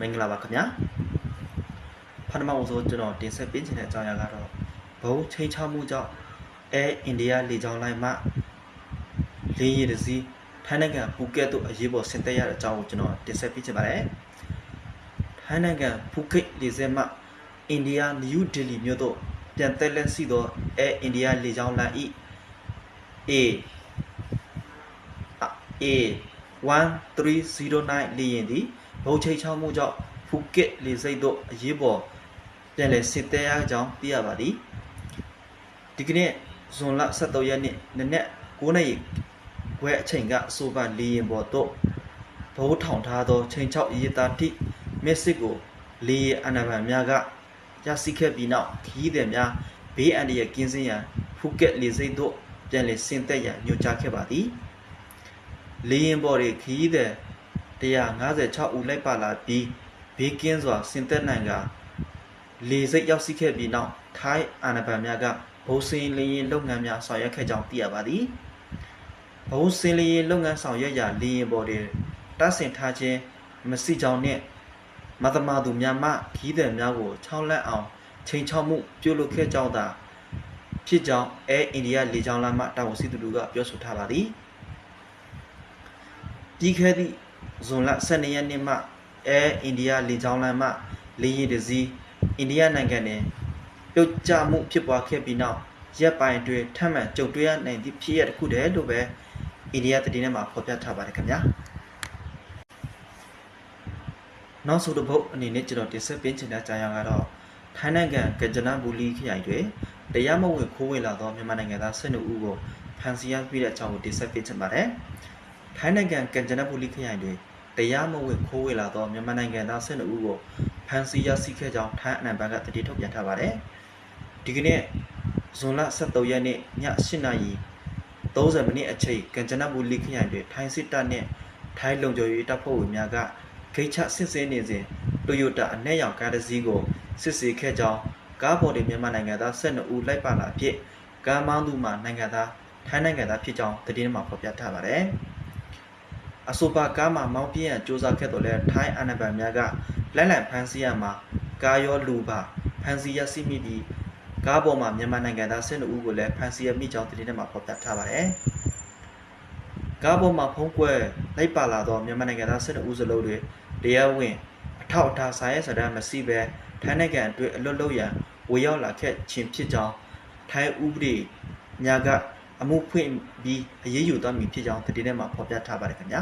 မင်္ဂလာပါခင်ဗျာပထမဆုံးကျွန်တော်တင်ဆက်ပေးချင်တဲ့အကြောင်းအရာကတော့ဘုံချိန်ချမှုကြောင့်အိန္ဒိယလေကြောင်းလိုင်းမှလေယာဉ်တစ်စီးထိုင်းနိုင်ငံပူကက်သို့အရေးပေါ်ဆင်းသက်ရတဲ့အကြောင်းကိုကျွန်တော်တင်ဆက်ပေးချင်ပါတယ်ထိုင်းနိုင်ငံပူကက်လေဆိပ်မှအိန္ဒိယနယူးဒေလီမြို့သို့ပြန်သက်လက်ရှိသောအိန္ဒိယလေကြောင်းလိုင်း၏ A1309 လေယာဉ်သည်ဘုံချိန်ချမှုကြောင့်ပူကက်လေဆိပ်သို့အရေးပေါ်ပြန်လည်ဆင်းသက်ရကြောင်းသိရပါသည်ဒီကနေ့ဇွန်လ17ရက်နေ့နနက်9:00နာရီခွဲအချိန်ကအဆိုပါလေယာဉ်ပေါ်သို့ဘိုးထောင်ထားသောချိန်6ရေးသားသည့်မက်ဆေ့ကိုလေယာဉ်အာဏာပိုင်များကရရှိခဲ့ပြီးနောက်ခရီးသည်များဘေးအန္တရာယ်ကင်းစင်ရန်ပူကက်လေဆိပ်သို့ပြန်လည်ဆင်းသက်ရန်ညွှန်ကြားခဲ့ပါသည်လေယာဉ်ပေါ်တွင်ခရီးသည်156ဦးလိုက်ပါလာပြီးဘေးကင်းစွာဆင်းသက်နိုင်ကလေဆိပ်ရောက်ရှိခဲ့ပြီးနောက်ထိုင်းအာဏာပိုင်များကဘုံစင်လေယာဉ်လုပ်ငန်းများဆောင်ရွက်ခဲ့ကြောင်းသိရပါသည်ဘုံစင်လေယာဉ်လုပ်ငန်းဆောင်ရွက်ရာလေယာဉ်ပေါ်တွင်တတ်ဆင်ထားခြင်းမရှိကြောင်းနှင့်မသမာသူများမှခရီးသည်များကိုချောင်းလန့်အောင်ချိန်ချောက်မှုပြုလုပ်ခဲ့ကြောင်းသာဖြစ်ကြောင်းအိန္ဒိယလေကြောင်းလိုင်းမှတာဝန်ရှိသူတို့ကပြောဆိုထားပါသည်ပြီးခဲ့သည့်ဇွန်လ12ရက်နေ့မှအိန္ဒိယလေကြောင်းလိုင်းမှလေယာဉ်တစ်စီးအိန္ဒိယနိုင်ငံတွင်ပြုတ်ကျမှုဖြစ်ပွားခဲ့ပြီးနောက်ရက်ပိုင်းတွင်ထပ်မံကြုံတွေ့ရနိုင်သည့်ဖြစ်ရပ်တစ်ခုတည်းလို့ပဲအိန္ဒိယသတင်းထဲမှာဖော်ပြထားပါတယ်ခင်ဗျာနောက်ဆုံးတစ်ပုဒ်အနေနဲ့ကျွန်တော်တင်ဆက်ပေးချင်တဲ့အကြောင်းအရာကတော့ထိုင်းနိုင်ငံကမ်ချနဘူရီခရိုင်တွင်တရားမဝင်ခိုးဝင်လာသောမြန်မာနိုင်ငံသား12ဦးကိုဖမ်းဆီးရမိတဲ့အကြောင်းကိုတင်ဆက်ပေးချင်ပါတယ်ထိုင်းနိုင်ငံကမ်ချနဘူရီခရိုင်တွင်တရားမဝင်ခိုးဝင်လာသောမြန်မာနိုင်ငံသား12ဦးကိုဖမ်းဆီးရရှိခဲ့ကြောင်းထိုင်းအနိုင်ဘက်ကတတိထုတ်ပြန်ထားပါတယ်ဒီကနေ့ဇွန်လ17ရက်နေ့ည8:30 မိနစ်အချိန်ကမ်ချနဘူရီခရိုင်တွင်ထိုင်းစစ်တပ်နှင့်ထိုင်းလုံခြုံရေးတပ်ဖွဲ့ဝင်များကဂိတ်ချစစ်ဆေးနေစဉ်တိုယိုတာအနက်ရောင်ကားတစ်စီးကိုစစ်ဆေးခဲ့ကြောင်းကားပေါ်တွင်မြန်မာနိုင်ငံသား12ဦးလိုက်ပါလာဖြင့်ကားမောင်းသူမှာနိုင်ငံသားထိုင်းနိုင်ငံသားဖြစ်ကြောင်းသတင်းမှာဖော်ပြထားပါတယ်အဆိုပါကားမှာမောင်းပြရန်စ조사ခဲ့တော်လဲထိုင်းအာဏာပိုင်များကလိုက်လံဖမ်းဆီးရမှာကားရောလူပါဖမ်းဆီးရရှိမိပြီးကားပေါ်မှာမြန်မာနိုင်ငံသား12ဦးကိုလည်းဖမ်းဆီးရမိကြောင်းသတင်းထဲမှာဖော်ပြထားပါတယ်ကားပေါ်မှာဖုံးကွယ်လိုက်ပါလာသောမြန်မာနိုင်ငံသား12ဦးစလုံးတွေတရားဝင်အထောက်အထားစာရွက်စာတမ်းမရှိဘဲထိုင်းနိုင်ငံအတွင်းအလွတ်လုပ်ရန်ဝေရောက်လာခဲ့ခြင်းဖြစ်ကြောင်းထိုင်းဥပဒေများကအမှုဖွင့်ပြီးအရေးယူသွားမည်ဖြစ်ကြောင်းသတင်းထဲမှာဖော်ပြထားပါတယ်ခင်ဗျာ